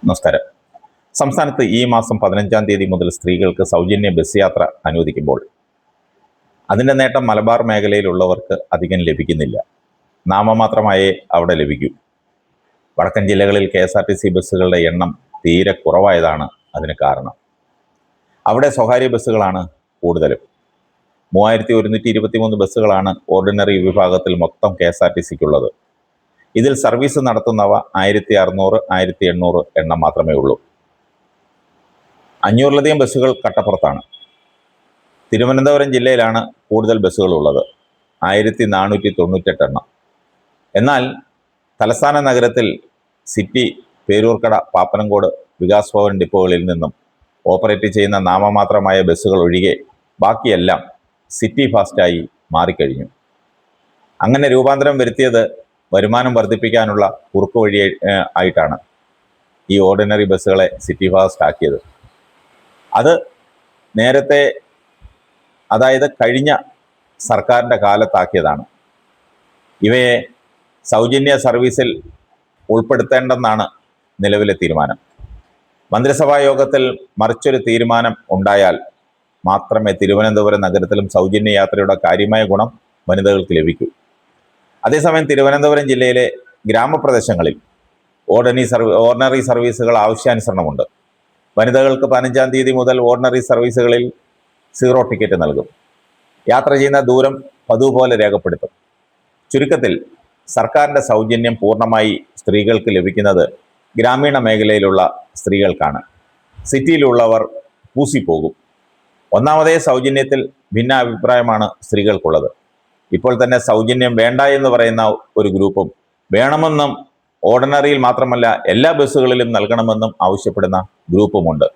നമസ്കാരം. സംസ്ഥാനത്ത് ഈ മാസം 15-ാം തീയതി മുതൽ സ്ത്രീകൾക്ക് സൗജന്യ ബസ് യാത്ര അനുവദിക്കുമ്പോൾ അതിൻ്റെ നേട്ടം മലബാർ മേഖലയിലുള്ളവർക്ക് അധികം ലഭിക്കുന്നില്ല. നാമമാത്രമായേ അവിടെ ലഭിക്കൂ. വടക്കൻ ജില്ലകളിൽ KSRTC ബസ്സുകളുടെ എണ്ണം തീരെ കുറവായതാണ് അതിന് കാരണം. അവിടെ സ്വകാര്യ ബസ്സുകളാണ് കൂടുതലും. 3123 ബസ്സുകളാണ് ഓർഡിനറി വിഭാഗത്തിൽ മൊത്തം KSRTCക്കുള്ളത്. ഇതിൽ സർവീസ് നടത്തുന്നവ 1600, 1800 എണ്ണം മാത്രമേ ഉള്ളൂ. 500-ലധികം ബസ്സുകൾ കട്ടപ്പുറത്താണ്. തിരുവനന്തപുരം ജില്ലയിലാണ് കൂടുതൽ ബസ്സുകൾ ഉള്ളത്, 1498 എണ്ണം. എന്നാൽ തലസ്ഥാന നഗരത്തിൽ സിറ്റി, പേരൂർക്കട, പാപ്പനംകോട്, വികാസ് ഭവൻ ഡിപ്പോകളിൽ നിന്നും ഓപ്പറേറ്റ് ചെയ്യുന്ന നാമമാത്രമായ ബസ്സുകൾ ഒഴികെ ബാക്കിയെല്ലാം സിറ്റി ഫാസ്റ്റായി മാറിക്കഴിഞ്ഞു. അങ്ങനെ രൂപാന്തരം വരുത്തിയത് വരുമാനം വർദ്ധിപ്പിക്കാനുള്ള കുറുക്ക് വഴി ആയിട്ടാണ് ഈ ഓർഡിനറി ബസ്സുകളെ സിറ്റി ഫാസ്റ്റ് ആക്കിയത്. അത് നേരത്തെ, അതായത് കഴിഞ്ഞ സർക്കാരിൻ്റെ കാലത്താക്കിയതാണ്. ഇവയെ സൗജന്യ സർവീസിൽ ഉൾപ്പെടുത്തേണ്ടെന്നാണ് നിലവിലെ തീരുമാനം. മന്ത്രിസഭാ യോഗത്തിൽ മറിച്ചൊരു തീരുമാനം ഉണ്ടായാൽ മാത്രമേ തിരുവനന്തപുരം നഗരത്തിലും സൗജന്യ യാത്രയുടെ കാര്യമായ ഗുണം വനിതകൾക്ക് ലഭിക്കൂ. അതേസമയം തിരുവനന്തപുരം ജില്ലയിലെ ഗ്രാമപ്രദേശങ്ങളിൽ ഓർഡിനറി സർവീസുകൾ ആവശ്യാനുസരണമുണ്ട്. വനിതകൾക്ക് 15-ാം തീയതി മുതൽ ഓർഡിനറി സർവീസുകളിൽ 0 ടിക്കറ്റ് നൽകും. യാത്ര ചെയ്യുന്ന ദൂരം പതിവ് പോലെ രേഖപ്പെടുത്തും. ചുരുക്കത്തിൽ സർക്കാരിൻ്റെ സൗജന്യം പൂർണ്ണമായി സ്ത്രീകൾക്ക് ലഭിക്കുന്നത് ഗ്രാമീണ മേഖലയിലുള്ള സ്ത്രീകൾക്കാണ്. സിറ്റിയിലുള്ളവർ പൂസിപ്പോകും. ഒന്നാമതേ സൗജന്യത്തിൽ ഭിന്ന അഭിപ്രായമാണ് സ്ത്രീകൾക്കുള്ളത്. ഇപ്പോൾ തന്നെ സൗജന്യം വേണ്ട എന്ന് പറയുന്ന ഒരു ഗ്രൂപ്പും വേണമെന്നും ഓർഡിനറിയിൽ മാത്രമല്ല എല്ലാ ബസ്സുകളിലും നൽകണമെന്നും ആവശ്യപ്പെടുന്ന ഗ്രൂപ്പുമുണ്ട്.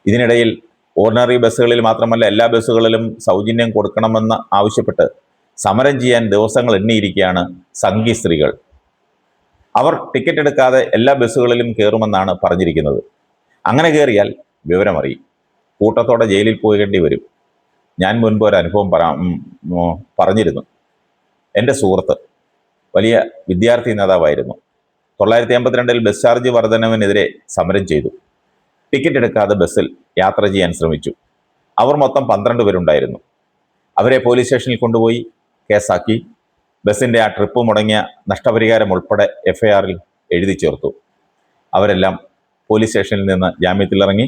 ഇതിനിടയിൽ ഓർഡിനറി ബസ്സുകളിൽ മാത്രമല്ല എല്ലാ ബസ്സുകളിലും സൗജന്യം കൊടുക്കണമെന്ന് ആവശ്യപ്പെട്ട് സമരം ചെയ്യാൻ ദിവസങ്ങൾ എണ്ണിയിരിക്കുകയാണ് സംഘി സ്ത്രീകൾ. അവർ ടിക്കറ്റ് എടുക്കാതെ എല്ലാ ബസ്സുകളിലും കയറുമെന്നാണ് പറഞ്ഞിരിക്കുന്നത്. അങ്ങനെ കയറിയാൽ വിവരമറിയും, കൂട്ടത്തോടെ ജയിലിൽ പോകേണ്ടി വരും. ഞാൻ മുൻപ് ഒരു അനുഭവം പറഞ്ഞിരുന്നു. എൻ്റെ സുഹൃത്ത് വലിയ വിദ്യാർത്ഥി നേതാവായിരുന്നു. 982-ൽ ബസ് ചാർജ് വർധനവിനെതിരെ സമരം ചെയ്തു. ടിക്കറ്റ് എടുക്കാതെ ബസ്സിൽ യാത്ര ചെയ്യാൻ ശ്രമിച്ചു. അവർ മൊത്തം 12 പേരുണ്ടായിരുന്നു. അവരെ പോലീസ് സ്റ്റേഷനിൽ കൊണ്ടുപോയി കേസാക്കി. ബസ്സിൻ്റെ ആ ട്രിപ്പ് മുടങ്ങിയ നഷ്ടപരിഹാരം ഉൾപ്പെടെ FIR-ൽ എഴുതി ചേർത്തു. അവരെല്ലാം പോലീസ് സ്റ്റേഷനിൽ നിന്ന് ജാമ്യത്തിലിറങ്ങി.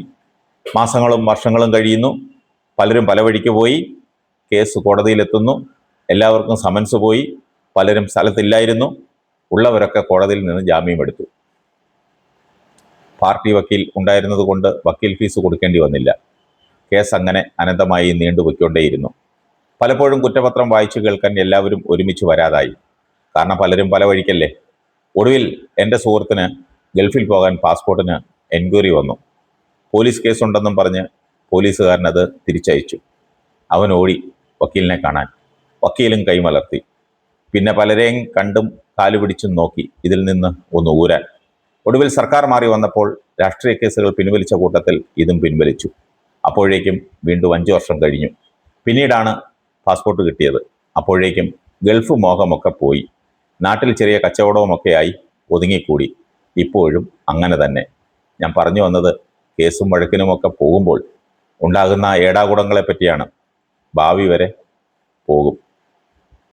മാസങ്ങളും വർഷങ്ങളും കഴിയുന്നു. പലരും പല വഴിക്ക് പോയി. കേസ് കോടതിയിലെത്തുന്നു. എല്ലാവർക്കും സമൻസ് പോയി. പലരും സ്ഥലത്തില്ലായിരുന്നു. ഉള്ളവരൊക്കെ കോടതിയിൽ നിന്ന് ജാമ്യമെടുത്തു. പാർട്ടി വക്കീൽ ഉണ്ടായിരുന്നത് കൊണ്ട് വക്കീൽ ഫീസ് കൊടുക്കേണ്ടി വന്നില്ല. കേസ് അങ്ങനെ അനന്തമായി നീണ്ടുപോയിക്കൊണ്ടേയിരുന്നു. പലപ്പോഴും കുറ്റപത്രം വായിച്ചു കേൾക്കാൻ എല്ലാവരും ഒരുമിച്ച് വരാതായി. കാരണം പലരും പല വഴിക്കല്ലേ. ഒടുവിൽ എൻ്റെ സുഹൃത്തിന് ഗൾഫിൽ പോകാൻ പാസ്പോർട്ടിന് എൻക്വയറി വന്നു. പോലീസ് കേസുണ്ടെന്നും പറഞ്ഞ് പോലീസുകാരനത് തിരിച്ചയച്ചു. അവൻ ഓടി വക്കീലിനെ കാണാൻ. വക്കീലും കൈമലർത്തി. പിന്നെ പലരെയും കണ്ടും കാലുപിടിച്ചും നോക്കി ഇതിൽ നിന്ന് ഒന്ന് ഊരാൻ. ഒടുവിൽ സർക്കാർ മാറി വന്നപ്പോൾ രാഷ്ട്രീയ കേസുകൾ പിൻവലിച്ച കൂട്ടത്തിൽ ഇതും പിൻവലിച്ചു. അപ്പോഴേക്കും വീണ്ടും 5 വർഷം കഴിഞ്ഞു. പിന്നീടാണ് പാസ്പോർട്ട് കിട്ടിയത്. അപ്പോഴേക്കും ഗൾഫ് മോഹമൊക്കെ പോയി. നാട്ടിൽ ചെറിയ കച്ചവടവുമൊക്കെയായി ഒതുങ്ങിക്കൂടി. ഇപ്പോഴും അങ്ങനെ തന്നെ. ഞാൻ പറഞ്ഞു വന്നത്, കേസും വഴക്കിനുമൊക്കെ പോകുമ്പോൾ ഉണ്ടാകുന്ന ഏടാകുടങ്ങളെ പറ്റിയാണ്. ഭാവി വരെ പോകും.